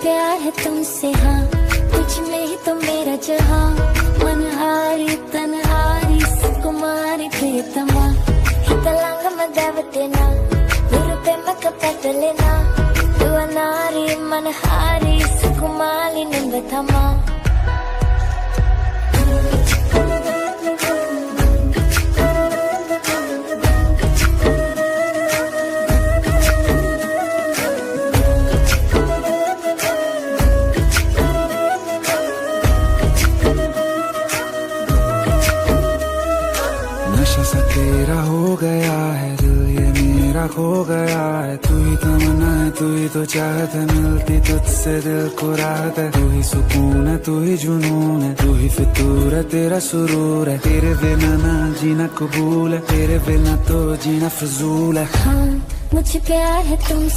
प्यार है तुमसे हाँ, तुझ में ही तो मेरा जहाँ, मनहारी तनहारी सुकुमारी प्रियतमा, हितलांग मदावतेना गुरुपेमक पतलेना, दुवनारी मनहारी सुकुमारी निंबथमा. नशा सा तेरा हो गया है दिल ये मेरा खो गया है. तू ही तमन्ना है, तू ही तो चाहत है, मिलती तुझसे दिल को राहत है. तू ही सुकून है, तू ही जुनून है, तू ही फितूर है, तेरा सुरूर है. तेरे बिना ना जीना कबूल है, तेरे बिना तो जीना फजूल है. हाँ मुझे प्यार है तुमसे.